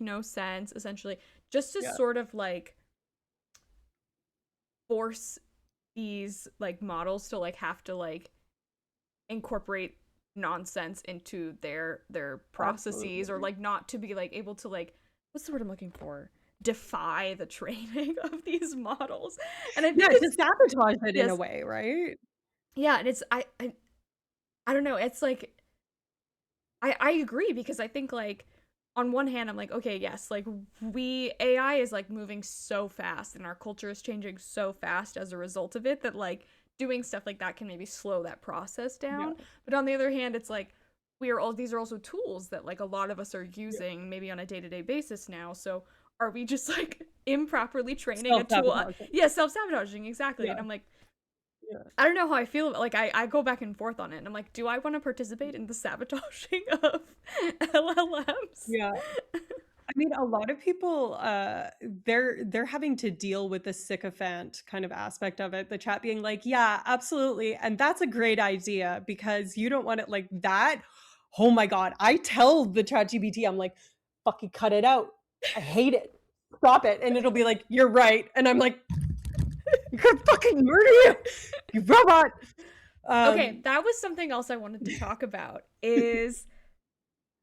make no sense, essentially, just to Yeah. sort of like force these like models to like have to like incorporate nonsense into their processes, or Absolutely. like not to be like able to like, what's the word I'm looking for, defy the training of these models. And I Yeah, think to it's, sabotage it in a yes, way, right? yeah, and it's I don't know, it's like I agree, because I think like on one hand I'm like, okay, yes, like we AI is like moving so fast and our culture is changing so fast as a result of it, that like doing stuff like that can maybe slow that process Yeah. down. But on the other hand, it's like we are all, these are also tools that like a lot of us are Yeah. using maybe on a day-to-day basis now. So are we just like improperly training a tool? Self-sabotaging. Yeah, self-sabotaging, exactly. And Yeah. I'm like, Yeah. I don't know how I feel about, like I go back and forth on it, and I'm like, do I want to participate in the sabotaging of LLMs? Yeah. I mean, a lot of people, they're having to deal with the sycophant kind of aspect of it. The chat being like, "Yeah, absolutely, and that's a great idea because you don't want it like that." Oh my god, I tell the ChatGPT, I'm like, "Fucking cut it out. I hate it. Stop it." And it'll be like, "You're right." And I'm like, "I'm gonna fucking murder you, you robot." Okay, Um, that was something else I wanted to talk about, is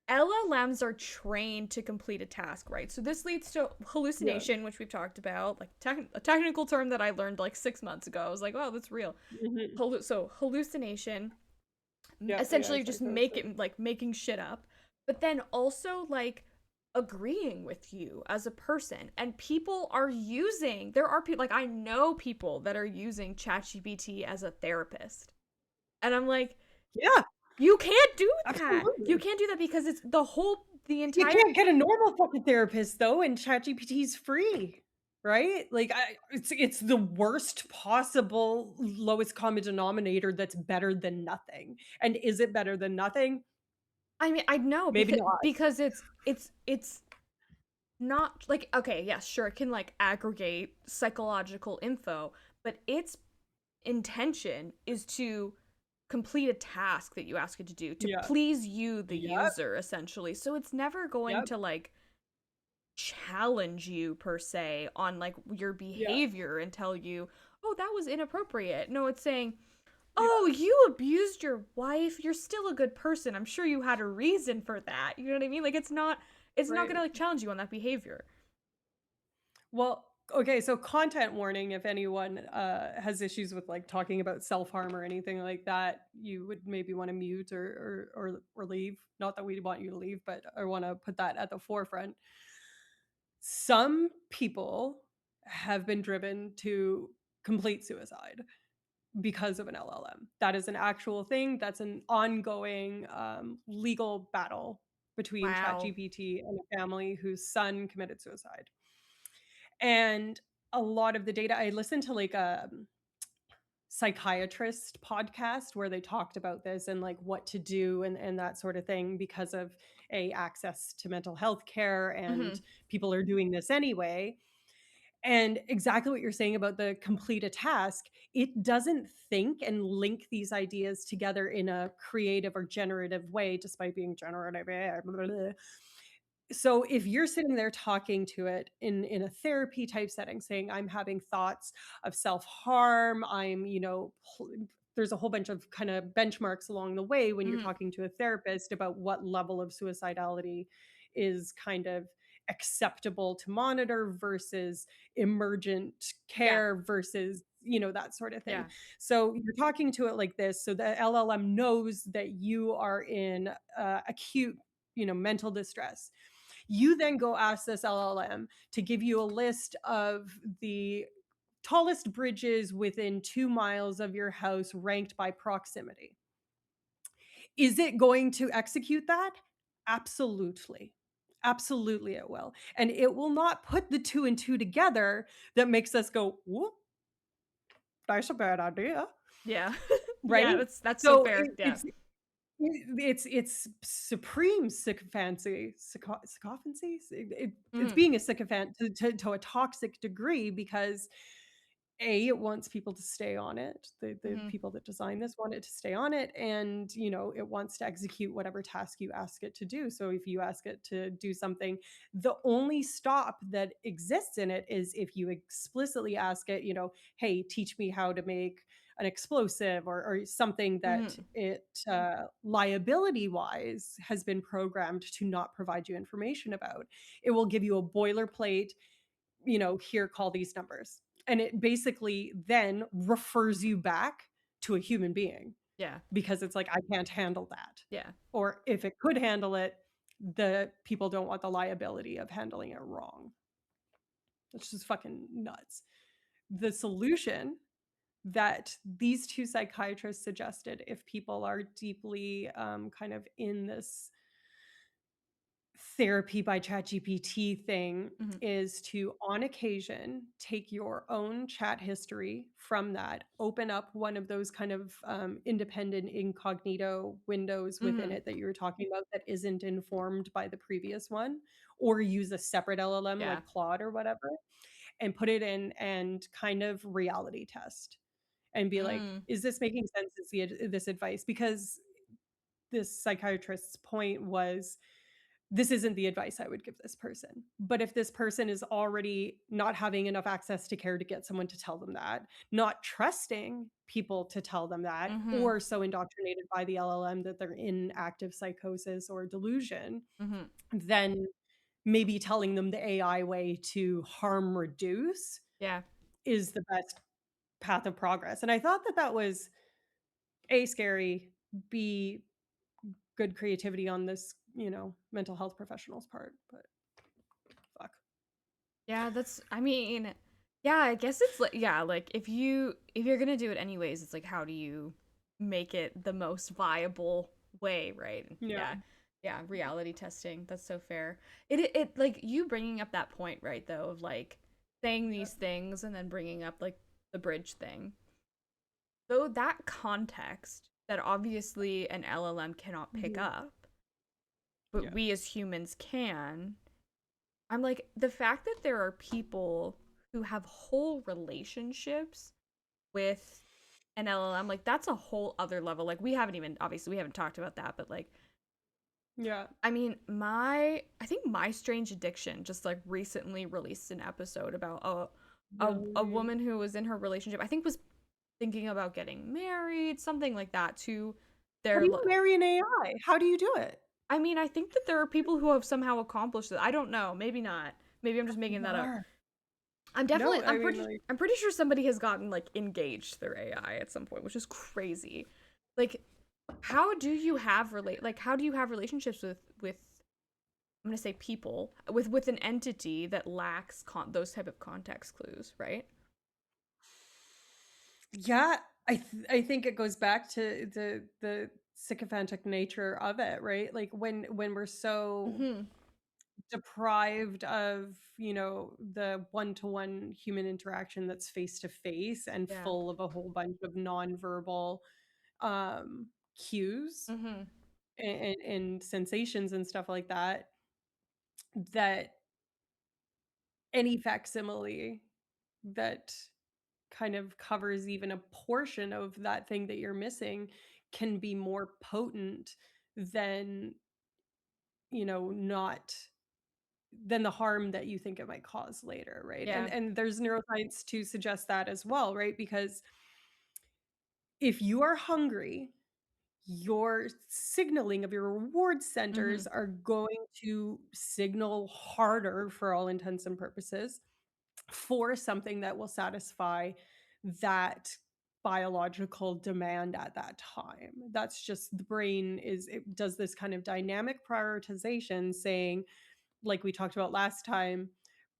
LLMs are trained to complete a task, right? So this leads to yeah. hallucination, which we've talked about, like a technical term that I learned like 6 months ago. I was like, oh, that's real. Mhm. So hallucination, Yeah, AI essentially just psychosis. making shit up, but then also like agreeing with you as a person. And people are using, there are people, like I know people that are using ChatGPT as a therapist. And I'm like, Yeah, you can't do that. You absolutely. can't do that, because it's the You entire, can't get a normal fucking therapist though, and ChatGPT's free, right? Like it's the worst possible lowest common denominator that's better than nothing. And is it better than nothing? I mean, I know, Maybe because not. it's not like, okay, yes, sure, it can like aggregate psychological info, but its intention is to complete a task that you ask it to do, to Yeah. please you, the Yep. user, essentially. So it's never going Yep. to like challenge you per se on like your Yeah. behavior and tell you, oh, that was inappropriate. No, it's saying, Yeah. oh, you abused your wife, you're still a good person, I'm sure you had a reason for that. You know what I mean? Like it's not Right. gonna like challenge you on that behavior. Well, okay, so content warning, if anyone has issues with like talking about self-harm or anything like that, you would maybe want to mute or leave. Not that we want you to leave, but I want to put that at the forefront. Some people have been driven to complete suicide because of an LLM. That is an actual thing. That's an ongoing legal battle between Wow. ChatGPT and a family whose son committed suicide. And a lot of the data, I listened to like a psychiatrist podcast where they talked about this and like what to do and that sort of thing because of a access to mental health care, Mm-hmm. and people are doing this anyway. And exactly what you're saying about the complete a task, it doesn't think and link these ideas together in a creative or generative way, despite being generative. So if you're sitting there talking to it in a therapy type setting, saying, I'm having thoughts of self-harm, there's a whole bunch of kind of benchmarks along the way when you're Mm-hmm. talking to a therapist about what level of suicidality is kind of acceptable to monitor versus emergent Yeah. care versus that sort of thing. Yeah. So you're talking to it like this, so the LLM knows that you are in acute mental distress. You then go ask this LLM to give you a list of the tallest bridges within 2 miles of your house ranked by proximity. Is it going to execute that? Absolutely. Absolutely, it will. And it will not put the two and two together that makes us go, whoop, that's a bad idea. Yeah. Right? Yeah, that's so So fair. Yeah. it's supreme sycophancy, sycophancy. It's Mm-hmm. being a sycophant to a toxic degree because it wants people to stay on it. The Mhm. people that design this want it to stay on it, and, it wants to execute whatever task you ask it to do. So if you ask it to do something, the only stop that exists in it is if you explicitly ask it, "Hey, teach me how to make an explosive," or something that Mhm. it, liability-wise has been programmed to not provide you information about. It will give you a boilerplate, "Here, call these numbers." And it basically then refers you back to a human being Yeah. because it's like, "I can't handle that." Yeah. Or if it could handle it, the people don't want the liability of handling it wrong. It's just fucking nuts. The solution that these 2 psychiatrists suggested, if people are deeply, kind of in this therapy by ChatGPT thing, Mhm. is to, on occasion, take your own chat history from that, open up one of those kind of, independent incognito windows within Mhm. it that you were talking about that isn't informed by the previous one, or use a separate LLM Yeah. like Claude or whatever, and put it in and kind of reality test and be like, Mm. "Is this making sense? Is this advice?" Because this psychiatrist's point was, this isn't the advice I would give this person. But if this person is already not having enough access to care to get someone to tell them that, not trusting people to tell them that, Mhm. or so indoctrinated by the LLM that they're in active psychosis or delusion, Mhm. then maybe telling them the AI way to harm reduce Yeah. is the best path of progress. And I thought that that was A, scary, B, good creativity on this, mental health professional's part. But fuck. Yeah, that's I mean, yeah, I guess it's like yeah, like if you're gonna do it anyways, it's like how do you make it the most viable way, right? Yeah. Yeah. Yeah, reality testing. That's so fair. It like you bringing up that point, right, though, of like saying these things and then bringing up like the bridge thing. Though that context that obviously an LLM cannot pick Mhm. up, but Yeah. we as humans can. I'm like, the fact that there are people who have whole relationships with an LLM, like, that's a whole other level. Like, we haven't even, obviously, we haven't talked about that, but like, Yeah. I mean, I think My Strange Addiction just like recently released an episode about a Really? woman who was in her relationship, I think was thinking about getting married, something like that, to How do their, you marry an AI? How do you do it? I mean, I think that there are people who have somehow accomplished it. I don't know. Maybe not. Maybe I'm just making that up. Bizarre. I'm definitely No, I mean, like, I'm pretty sure somebody has gotten like engaged through AI at some point, which is crazy. Like how do you have relationships with I'm gonna say people with an entity that lacks those type of context clues, right? yeah, I think it goes back to the sycophantic nature of it, right? Like when we're so Mm-hmm. deprived of, the one-to-one human interaction that's face to face and Yeah. full of a whole bunch of nonverbal cues Mm-hmm. and sensations and stuff like that, that any facsimile that kind of covers even a portion of that thing that you're missing can be more potent than, not than the harm that you think it might cause later, right? And Yeah. and there's neuroscience to suggest that as well, right? Because if you are hungry, your signaling of your reward Mm-hmm. centers are going to signal harder for all intents and purposes for something that will satisfy that biological demand at that time. That's just the brain it does this kind of dynamic prioritization saying, like we talked about last time,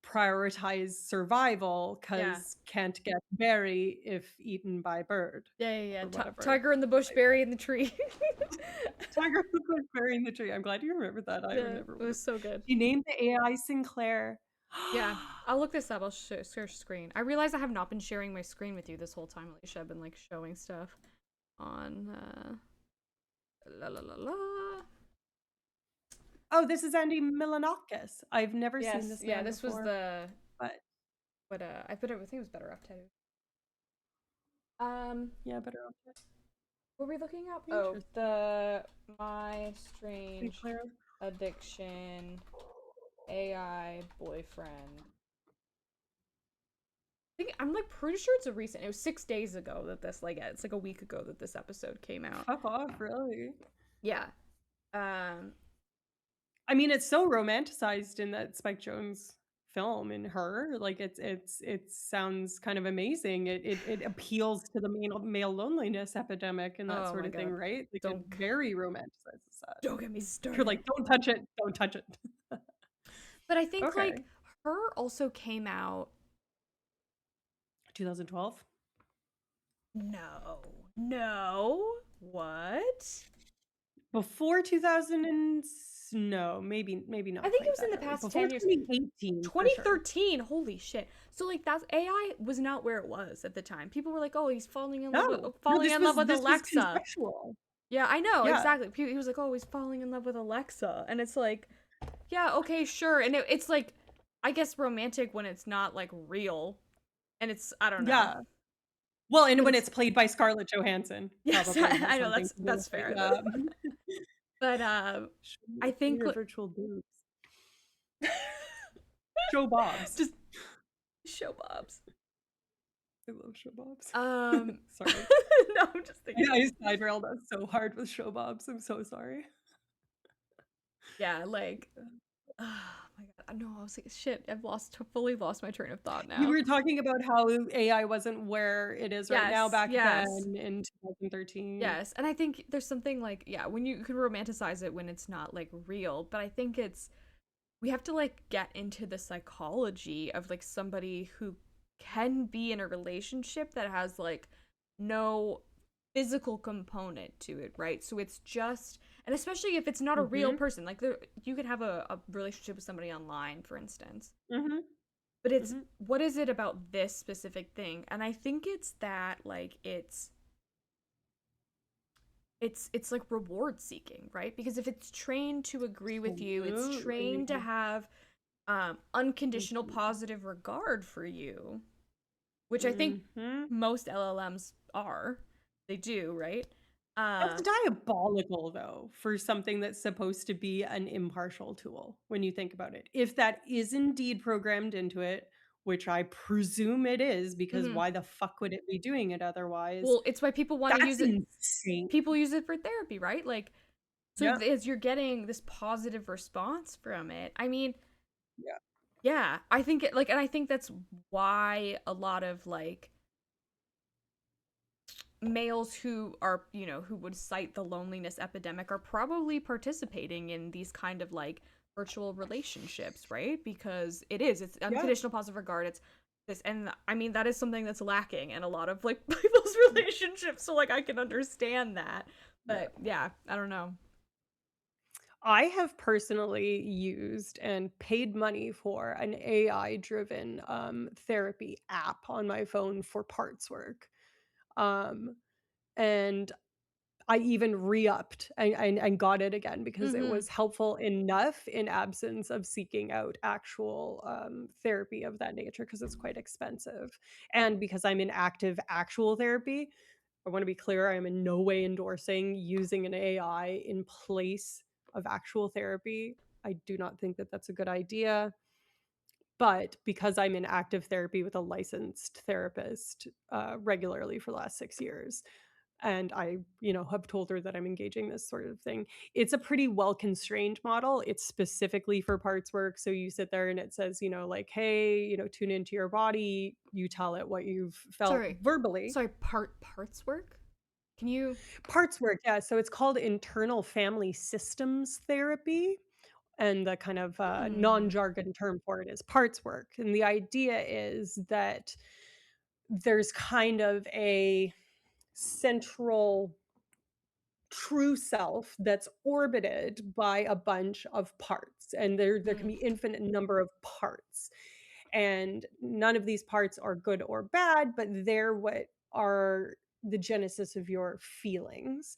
prioritize survival Yeah. because can't get berry if eaten by bird Yeah, yeah, yeah. or whatever. Tiger in the bush, berry in the tree. Tiger was berry in the tree. I'm glad you remembered that. I would Yeah, never it would have. was so good. She named the AI Sinclair. Yeah, I'll look this up. I'll share screen. I realize I have not been sharing my screen with you this whole time, Alicia. I've been like showing stuff on la la la la. Oh, this is Andy Milonakis. I've never seen Yes, this yeah, man this was before, the but I think it was better off tattoo. Yeah, better off. what were we looking up? Oh, Interesting. the My Big Strange player. Addiction AI Boyfriend. I'm like pretty sure it's a recent. It was 6 days ago that this like it's like a week ago that this episode came out. Fuck off, really. Yeah. Um. I mean, it's so romanticized in that Spike Jonze film in Her. Like it sounds kind of amazing. It appeals to the male loneliness epidemic and that Oh sort my of thing, god. right? Like it Don't very romanticizes that. don't get me You're started. like, don't touch it, don't touch it. But I think like Okay. Her also came out. 2012. No. No. What? Before 2000 and no, maybe I not think it quite was in that the early. past Before 10 years. 2018 for sure. 2013. Holy shit. So like that's AI was not where it was at the time. People were like, "Oh, he's No. No, falling in love with this was Alexa." conceptual. Yeah, I know, Yeah. exactly. He was like, "Oh, he's falling in love with Alexa." And it's like, "Yeah, okay, sure." And it's like I guess romantic when it's not like real and it's I don't know. Yeah. Well, and But when it's it's played by Scarlett Johansson, yes, probably has I know something to do with that's it, fair. yeah. But Show I me think your virtual boobs. Show Bobs. just show Bobs. I love Show Bobs. Um Sorry. no, I'm just thinking. I side railed us so hard with Show Bobs, I'm so sorry. Yeah, like oh my god. No, I was like shit, fully lost my train of thought You now. were talking about how AI wasn't where it is right now Yes, back yes. then in 2013. Yes. And I think there's something like yeah, when you can romanticize it when it's not like real, but I think it's we have to like get into the psychology of like somebody who can be in a relationship that has like no physical component to it, right? So it's just and especially if it's not a real Mhm. person, like you could have a relationship with somebody online, for instance. Mhm. But it's Mhm. what is it about this specific thing? And I think it's that like it's like reward seeking, right? Because if it's trained to agree with you, it's Absolutely. trained to have unconditional Mhm. positive regard for you, which I think Mhm. most LLMs are. They do, right? That's Uh, diabolical, though, for something that's supposed to be an impartial tool when you think about it. If that is indeed programmed into it, which I presume it is, because mhm. why the fuck would it be doing it otherwise? Well, it's why people want to That's use it. insane. People use it for therapy, right? Like, so Yeah, as you're getting this positive response from it, I mean, yeah, yeah, I think like, and I think that's why a lot of like males who are who would cite the loneliness epidemic are probably participating in these kind of like virtual relationships, right? Because it's yeah, unconditional positive regard, it's this, and I mean that is something that's lacking in a lot of like people's relationships, so like I can understand that. yeah. But yeah, I don't know. I have personally used and paid money for an AI-driven, therapy app on my phone for parts work. Um, and I even re-upped and got it again because it Mm-hmm. was helpful enough in absence of seeking out actual, therapy of that nature because it's quite expensive, and because I'm in active actual therapy. I wanna be clear, I am in no way endorsing using an AI in place of actual therapy. I do not think that that's a good idea, but because I'm in active therapy with a licensed therapist, regularly for the last 6 years, and I, have told her that I'm engaging this sort of thing. It's a pretty well constrained model. It's specifically for parts work. So you sit there and it says, like, hey, tune into your body. You tell it what you've felt sorry verbally. sorry parts work, can you Parts work, yeah. So it's called internal family systems therapy. And the kind of hmm non jargon term for it is parts work. And the idea is that there's kind of a central true self that's orbited by a bunch of parts, and there can be infinite number of parts, and none of these parts are good or bad, but they're what are the genesis of your feelings.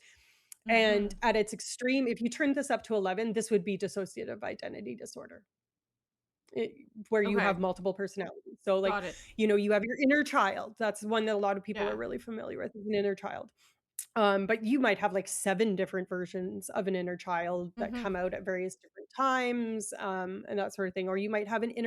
And mm-hmm. at its extreme, if you turn this up to 11, this would be dissociative identity disorder. it, where you Okay. have multiple personalities. So, like, Got it. you have your inner child. That's one that a lot of people are Yeah. really familiar with, is an inner child. But you might have like 7 different versions of an inner child that Mhm. come out at various different times, and that sort of thing. Or you might have an inner